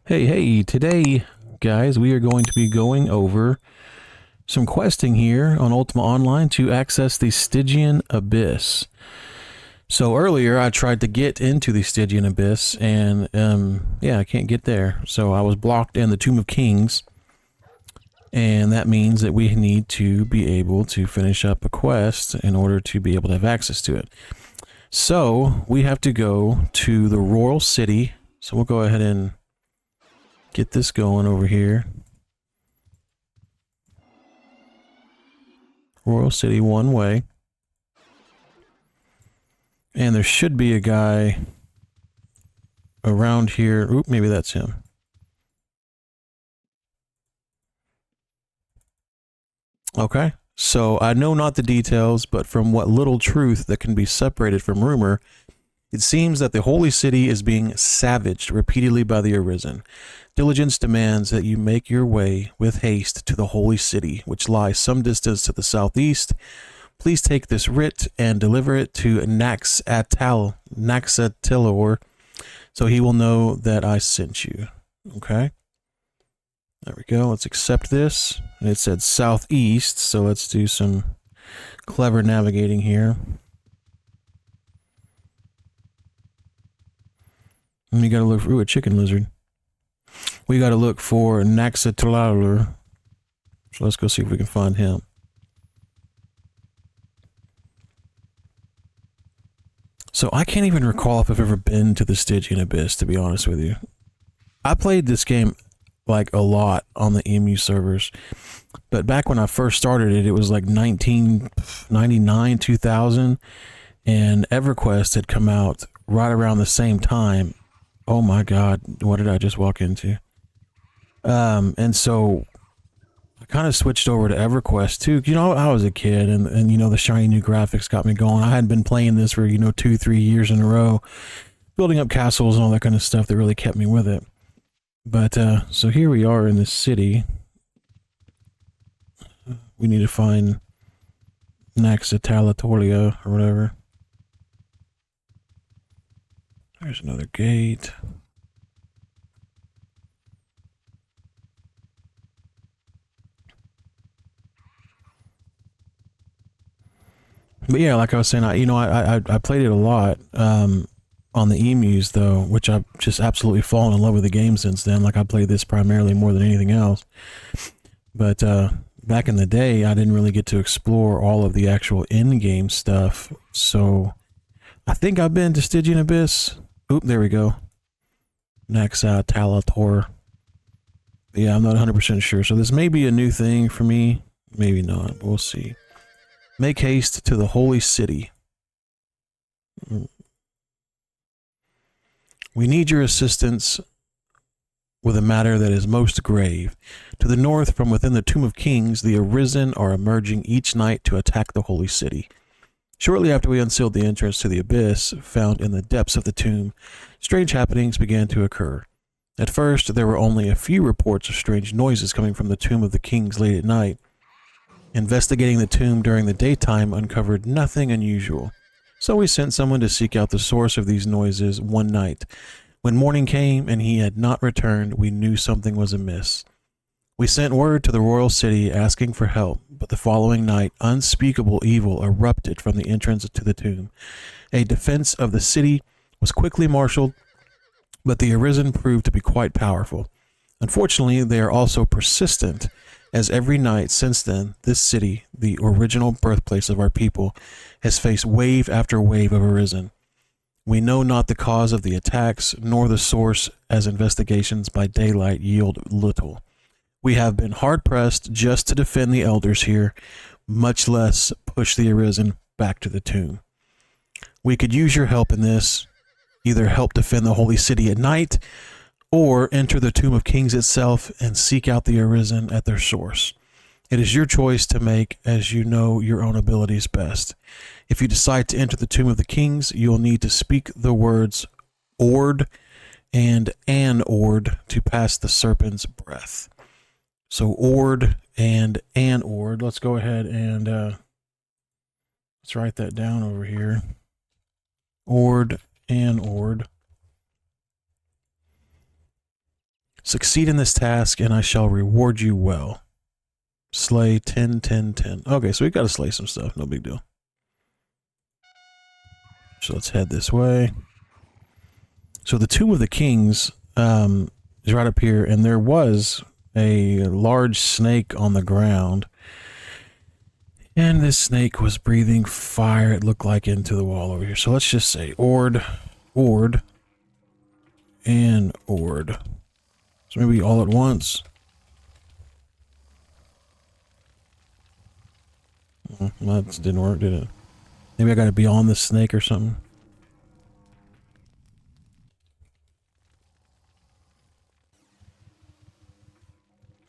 Hey, today, guys, we are going to be going over some questing here on Ultima Online to access the Stygian Abyss. So earlier, I tried to get into the Stygian Abyss, and, yeah, I can't get there. So I was blocked in the Tomb of Kings, and that means that we need to be able to finish up a quest in order to be able to have access to it. So we have to go to the Royal City. So we'll go ahead and get this going over here. Royal City one way. And there should be a guy around here. Oop, maybe that's him. Okay. So I know not the details, but from what little truth that can be separated from rumor, it seems that the holy city is being savaged repeatedly by the Arisen. Diligence demands that you make your way with haste to the holy city, which lies some distance to the southeast. Please take this writ and deliver it to Naxatilor, so he will know that I sent you. Okay. There we go. Let's accept this. And it said southeast, so let's do some clever navigating here. And we gotta look for a chicken lizard. We gotta look for Naxatilor. So let's go see if we can find him. So I can't even recall if I've ever been to the Stygian Abyss, to be honest with you. I played this game like a lot on the EMU servers, but back when I first started it, it was like 1999, 2000, and EverQuest had come out right around the same time. Oh my God, what did I just walk into? And so I kind of switched over to EverQuest too. You know, I was a kid, and you know, the shiny new graphics got me going. I hadn't been playing this for, 2-3 years in a row, building up castles and all that kind of stuff that really kept me with it. But so here we are in this city. We need to find Naxatilatoria or whatever. There's another gate. But yeah, like I was saying, I played it a lot on the emus though, which I've just absolutely fallen in love with the game since then. Like I played this primarily more than anything else. But back in the day, I didn't really get to explore all of the actual in-game stuff. So I think I've been to Stygian Abyss. Oop, there we go. Naxatilor. Yeah, I'm not 100% sure. So this may be a new thing for me. Maybe not. We'll see. Make haste to the holy city. We need your assistance with a matter that is most grave. To the north, from within the Tomb of Kings, the Arisen are emerging each night to attack the holy city. Shortly after we unsealed the entrance to the abyss, found in the depths of the tomb, strange happenings began to occur. At first, there were only a few reports of strange noises coming from the Tomb of the Kings late at night. Investigating the tomb during the daytime uncovered nothing unusual, so we sent someone to seek out the source of these noises one night. When morning came and he had not returned, we knew something was amiss. We sent word to the royal city asking for help, but the following night unspeakable evil erupted from the entrance to the tomb. A defense of the city was quickly marshaled, but the Arisen proved to be quite powerful. Unfortunately, they are also persistent, as every night since then, this city, the original birthplace of our people, has faced wave after wave of Arisen. We know not the cause of the attacks, nor the source, as investigations by daylight yield little. We have been hard-pressed just to defend the elders here, much less push the Arisen back to the tomb. We could use your help in this, either help defend the holy city at night, or enter the Tomb of Kings itself and seek out the Arisen at their source. It is your choice to make, as you know your own abilities best. If you decide to enter the Tomb of the Kings, you will need to speak the words Ord and An Ord to pass the serpent's breath. So Ord and An Ord. Let's go ahead and let's write that down over here. Ord, An Ord. Succeed in this task, and I shall reward you well. Slay 10, 10, 10. Okay, so we got to slay some stuff. No big deal. So let's head this way. So the Tomb of the Kings is right up here, and there was a large snake on the ground. And this snake was breathing fire, it looked like, into the wall over here. So let's just say Ord, and Ord. So maybe all at once. That didn't work, did it? Maybe I gotta be on the snake or something.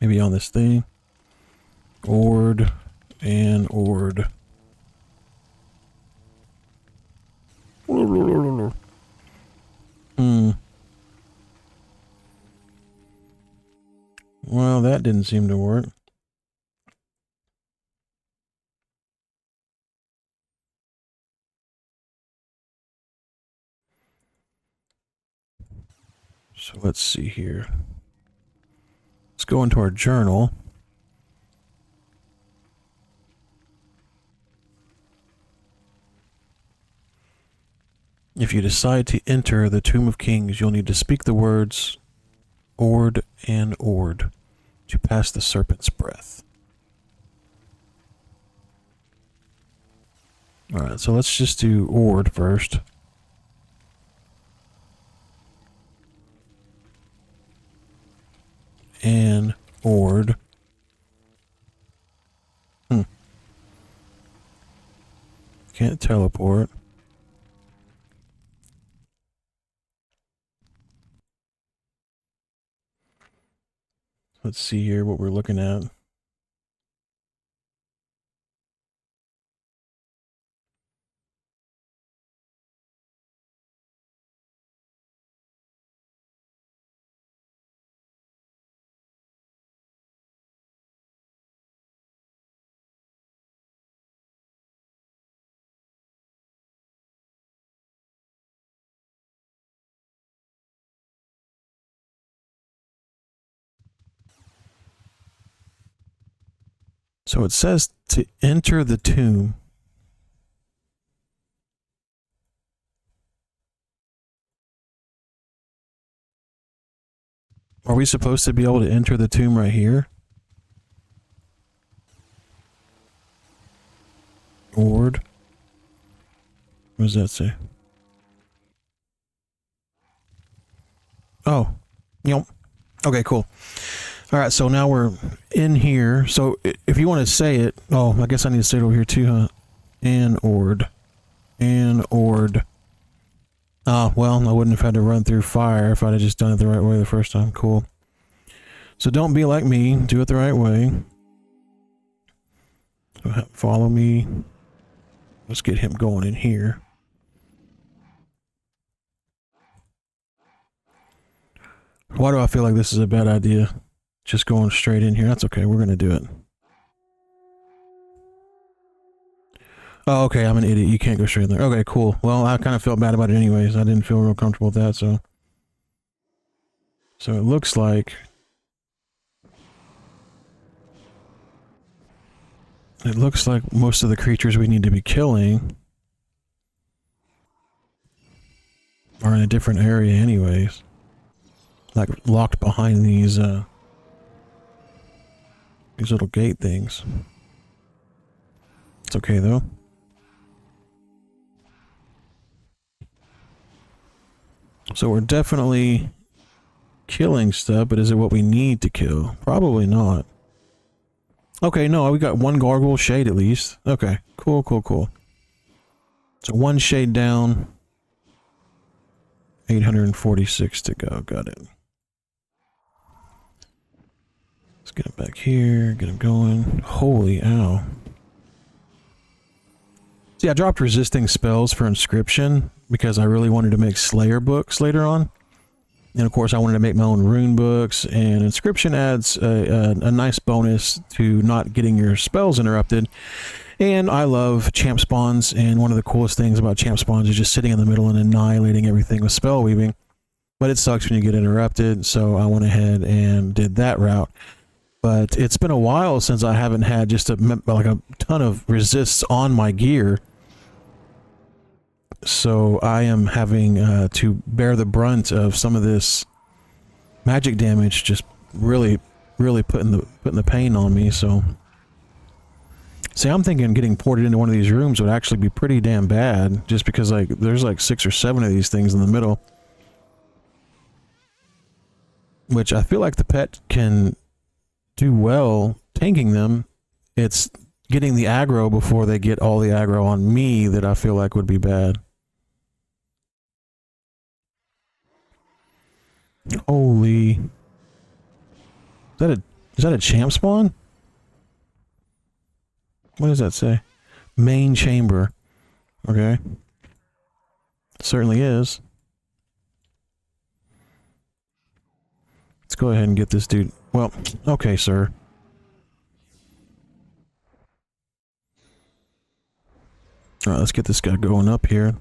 Maybe on this thing. Ord and Ord. Well, that didn't seem to work. So let's see here. Let's go into our journal. If you decide to enter the Tomb of Kings, you'll need to speak the words Ord and Ord to pass the serpent's breath. Alright, so let's just do Ord first. And Ord. Can't teleport. Let's see here what we're looking at. So it says to enter the tomb. Are we supposed to be able to enter the tomb right here? Ord. What does that say? Oh. Yep. Okay, cool. Alright, so now we're in here. So if you want to say it... Oh, I guess I need to say it over here too, huh? And Ord. And Ord. Ah, well, I wouldn't have had to run through fire if I'd have just done it the right way the first time. Cool. So don't be like me. Do it the right way. So follow me. Let's get him going in here. Why do I feel like this is a bad idea? Just going straight in here. That's okay. We're going to do it. Oh, okay. I'm an idiot. You can't go straight in there. Okay, cool. Well, I kind of felt bad about it anyways. I didn't feel real comfortable with that, so... So it looks like... It looks like most of the creatures we need to be killing are in a different area anyways. Like, locked behind these little gate things. It's okay, though. So we're definitely killing stuff, but is it what we need to kill? Probably not. Okay, no, we got one gargoyle shade at least. Okay, cool, cool, cool. So one shade down. 846 to go. Got it. Let's get him back here. Get him going. Holy ow. See, I dropped resisting spells for inscription because I really wanted to make Slayer books later on. And of course I wanted to make my own rune books, and inscription adds a nice bonus to not getting your spells interrupted. And I love champ spawns, and one of the coolest things about champ spawns is just sitting in the middle and annihilating everything with spell weaving. but it sucks when you get interrupted. So I went ahead and did that route. But it's been a while since I haven't had just like a ton of resists on my gear. So I am having to bear the brunt of some of this magic damage, just really putting the pain on me. So see, I'm thinking getting ported into one of these rooms would actually be pretty damn bad, just because like there's like 6 or 7 of these things in the middle, which I feel like the pet can do well tanking them. It's getting the aggro before they get all the aggro on me that I feel like would be bad. Holy. Is that a champ spawn? What does that say? Main chamber. Okay. It certainly is. Let's go ahead and get this dude. Well, okay, sir. Alright, let's get this guy going up here.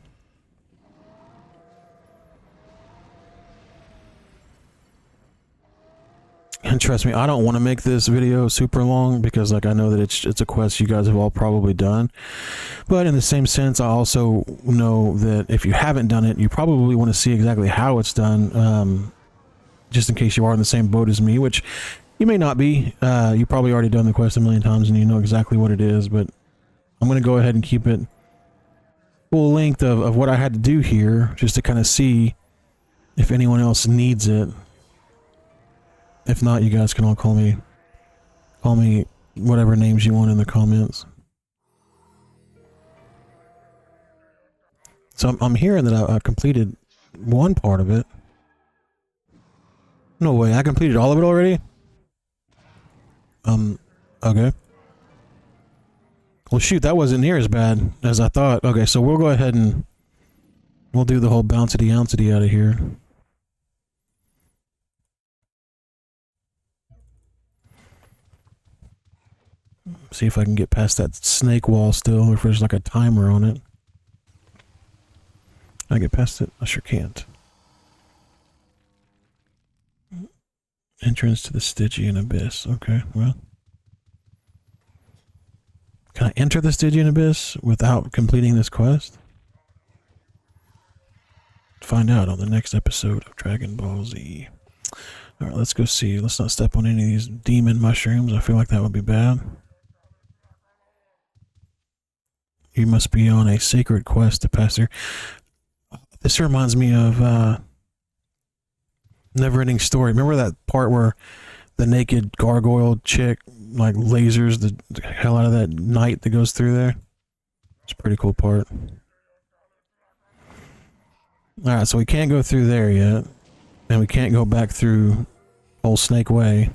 And trust me, I don't want to make this video super long because like I know that it's a quest you guys have all probably done. But in the same sense, I also know that if you haven't done it, you probably want to see exactly how it's done. Just in case you are in the same boat as me, which you may not be. You probably already done the quest a million times and you know exactly what it is, but I'm going to go ahead and keep it full length of what I had to do here, just to kind of see if anyone else needs it. If not, you guys can all call me whatever names you want in the comments. So I'm hearing that I completed one part of it. No way, I completed all of it already? Okay. Well shoot, that wasn't near as bad as I thought. Okay, so we'll go ahead and we'll do the whole bouncity-ouncity out of here. See if I can get past that snake wall still, or if there's like a timer on it. Can I get past it? I sure can't. Entrance to the Stygian Abyss. Okay, well. Can I enter the Stygian Abyss without completing this quest? Find out on the next episode of Dragon Ball Z. Alright, let's go see. Let's not step on any of these demon mushrooms. I feel like that would be bad. You must be on a sacred quest to pass through. This reminds me of Never Ending Story. Remember that part where the naked gargoyle chick like lasers the hell out of that knight that goes through there? It's a pretty cool part. Alright, so we can't go through there yet. And we can't go back through Old Snake Way.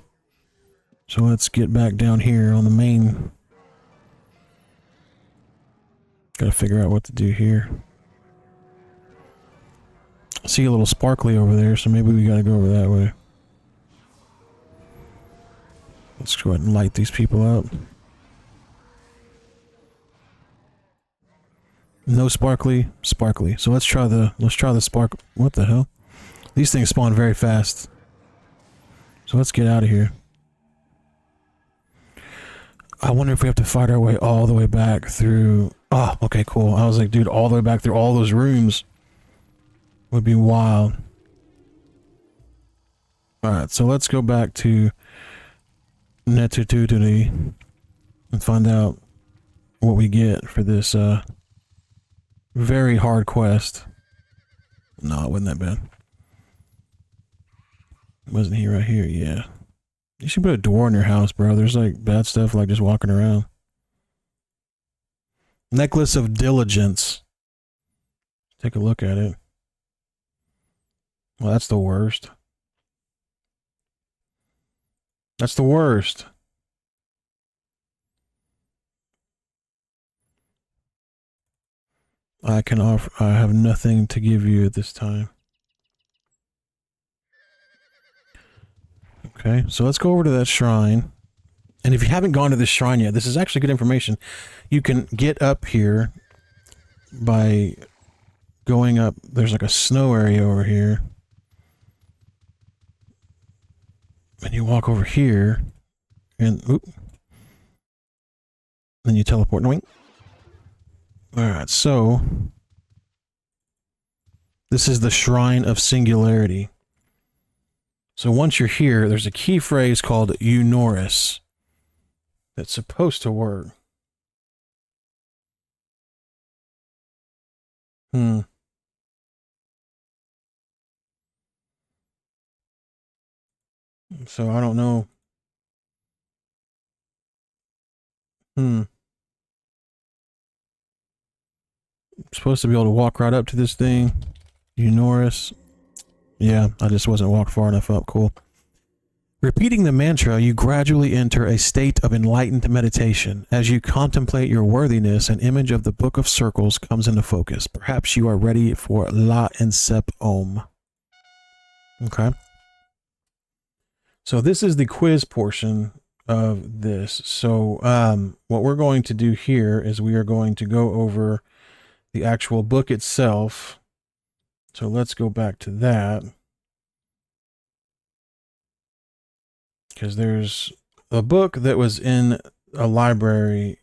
So let's get back down here on the main. Gotta figure out what to do here. I see a little sparkly over there, so maybe we gotta go over that way. Let's go ahead and light these people up. No sparkly, sparkly. So let's try the spark. What the hell? These things spawn very fast. So let's get out of here. I wonder if we have to fight our way all the way back through. Oh, okay, cool. I was like, dude, all the way back through all those rooms would be wild. Alright, so let's go back to Netututuni and find out what we get for this very hard quest. No, it wasn't that bad. Wasn't he right here? Yeah. You should put a door in your house, bro. There's like bad stuff like just walking around. Necklace of Diligence. Take a look at it. Well, that's the worst. That's the worst. I have nothing to give you at this time. Okay, so let's go over to that shrine. And if you haven't gone to this shrine yet, this is actually good information. You can get up here by going up. There's like a snow area over here. And you walk over here, and then you teleport. No, wait. All right, so this is the Shrine of Singularity. So once you're here, there's a key phrase called Eunoris that's supposed to work. So I don't know. I'm supposed to be able to walk right up to this thing. Eunoris. Yeah, I just wasn't walked far enough up. Cool. Repeating the mantra, you gradually enter a state of enlightened meditation. As you contemplate your worthiness, an image of the Book of Circles comes into focus. Perhaps you are ready for La Insep Om. Okay. So this is the quiz portion of this. So what we're going to do here is we are going to go over the actual book itself. So let's go back to that. Because there's a book that was in a library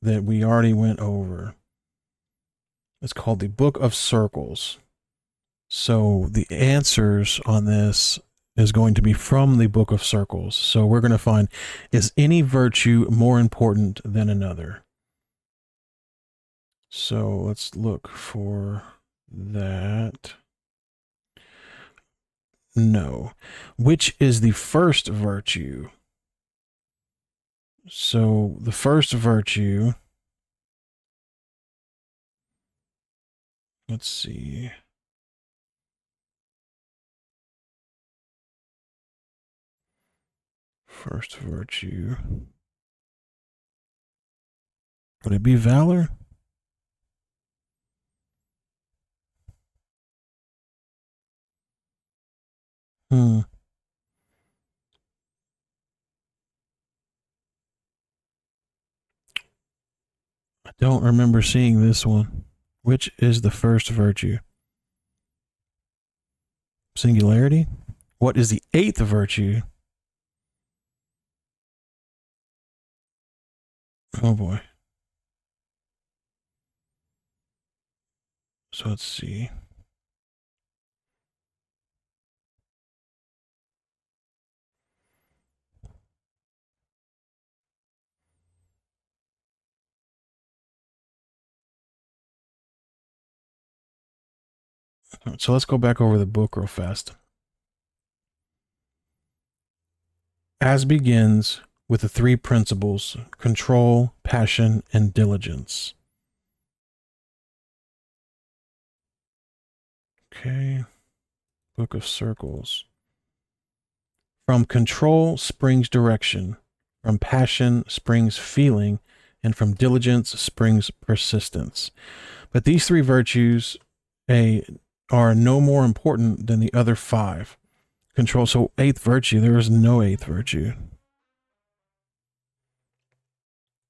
that we already went over. It's called the Book of Circles. So the answers on this is going to be from the Book of Circles. So we're going to find, is any virtue more important than another? So let's look for that. No. Which is the first virtue? So the first virtue, let's see. First virtue. Would it be valor? I don't remember seeing this one. Which is the first virtue? Singularity? What is the eighth virtue? Oh boy. So let's see. So let's go back over the book real fast. As begins with the three principles: control, passion, and diligence. Okay. Book of Circles. From control springs direction, from passion springs feeling, and from diligence springs persistence. But these three virtues are no more important than the other five. Control, so eighth virtue, there is no eighth virtue.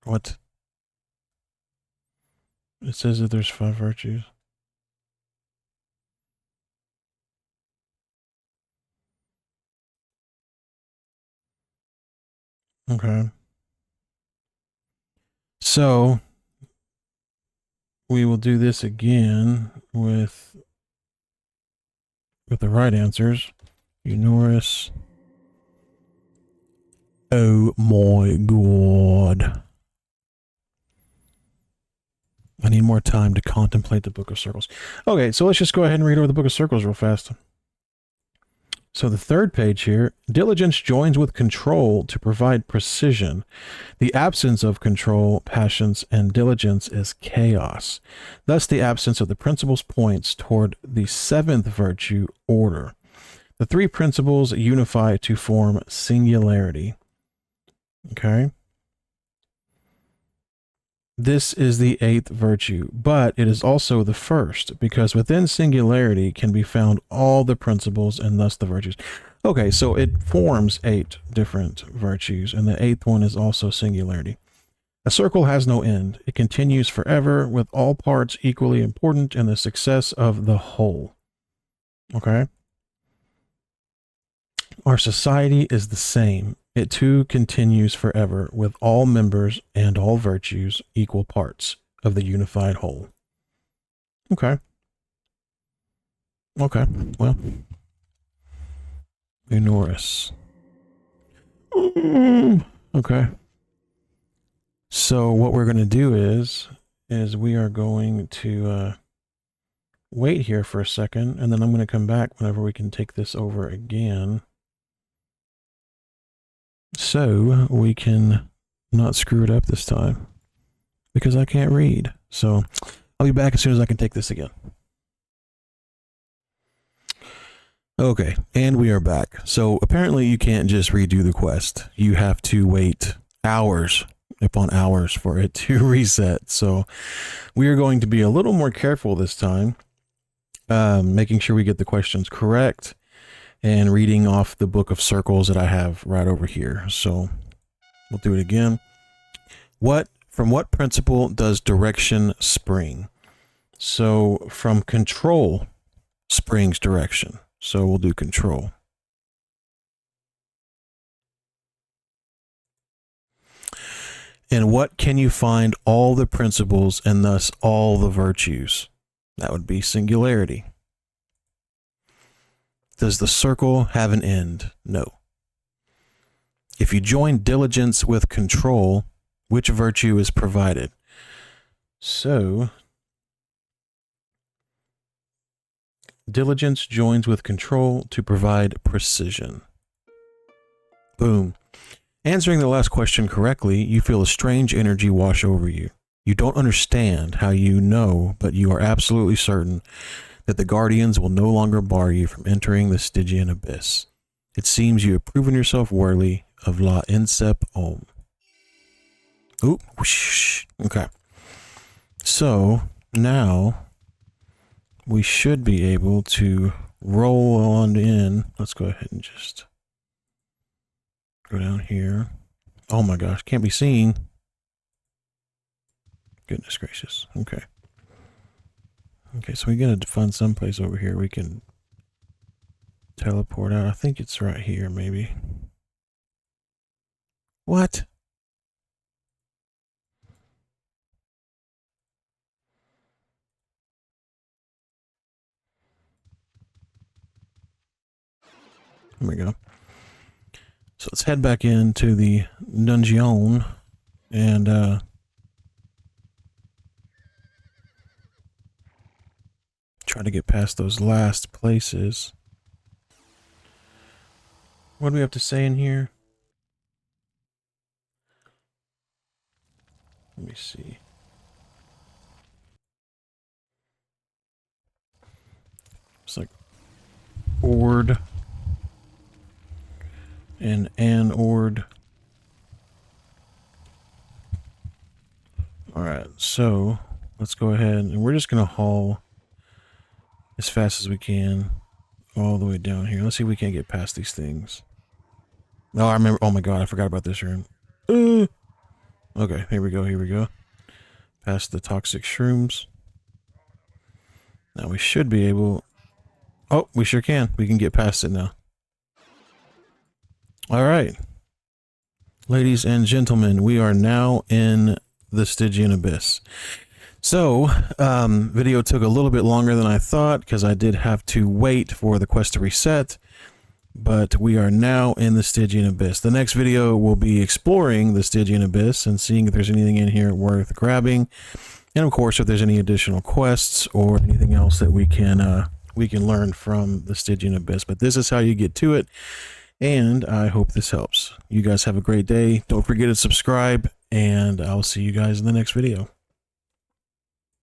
What? It says that there's five virtues. Okay. So we will do this again with the right answers. Eunoris. Oh my god. I need more time to contemplate the Book of Circles. Okay, so let's just go ahead and read over the Book of Circles real fast. So the third page here, diligence joins with control to provide precision. The absence of control, passions, and diligence is chaos. Thus, the absence of the principles points toward the seventh virtue, order. The three principles unify to form singularity. Okay. This is the eighth virtue, but it is also the first, because within singularity can be found all the principles and thus the virtues. Okay, so it forms 8 different virtues, and the eighth one is also singularity. A circle has no end. It continues forever, with all parts equally important in the success of the whole. Okay? Our society is the same. It too continues forever, with all members and all virtues equal parts of the unified whole. Okay. Okay. Well, Unorus. Okay. So what we're going to do is we are going to wait here for a second, and then I'm going to come back whenever we can take this over again, so we can not screw it up this time, because I can't read. So I'll be back as soon as I can take this again. Okay, and we are back. So apparently you can't just redo the quest. You have to wait hours upon hours for it to reset. So we are going to be a little more careful this time, making sure we get the questions correct and reading off the book of circles that I have right over here. So we'll do it again. From what principle does direction spring? So from control springs direction. So we'll do control. And what can you find all the principles and thus all the virtues? That would be singularity. Does the circle have an end? No. If you join diligence with control, which virtue is provided? So diligence joins with control to provide precision. Boom. Answering the last question correctly, you feel a strange energy wash over you. You don't understand how you know, but you are absolutely certain that the guardians will no longer bar you from entering the Stygian abyss. It seems you have proven yourself worthy of La Incep Om. Oop, whoosh. Okay. So now we should be able to roll on in. Let's go ahead and just go down here. Oh my gosh, can't be seen. Goodness gracious. Okay. Okay, so we gotta find someplace over here we can teleport out. I think it's right here, maybe. What? There we go. So let's head back into the dungeon and try to get past those last places. What do we have to say in here? Let me see. It's like ord and an ord. Alright, so let's go ahead and we're just gonna haul as fast as we can all the way down here. Let's see if we can't get past these things. Oh, I remember. Oh my god, I forgot about this room. Okay, here we go, here we go. Past the toxic shrooms. Now we should be able... Oh, we sure can. We can get past it now. Alright. Ladies and gentlemen, we are now in the Stygian Abyss. So, video took a little bit longer than I thought because I did have to wait for the quest to reset, but we are now in the Stygian Abyss. The next video will be exploring the Stygian Abyss and seeing if there's anything in here worth grabbing, and of course if there's any additional quests or anything else that we can learn from the Stygian Abyss. But this is how you get to it, and I hope this helps. You guys have a great day. Don't forget to subscribe, and I'll see you guys in the next video.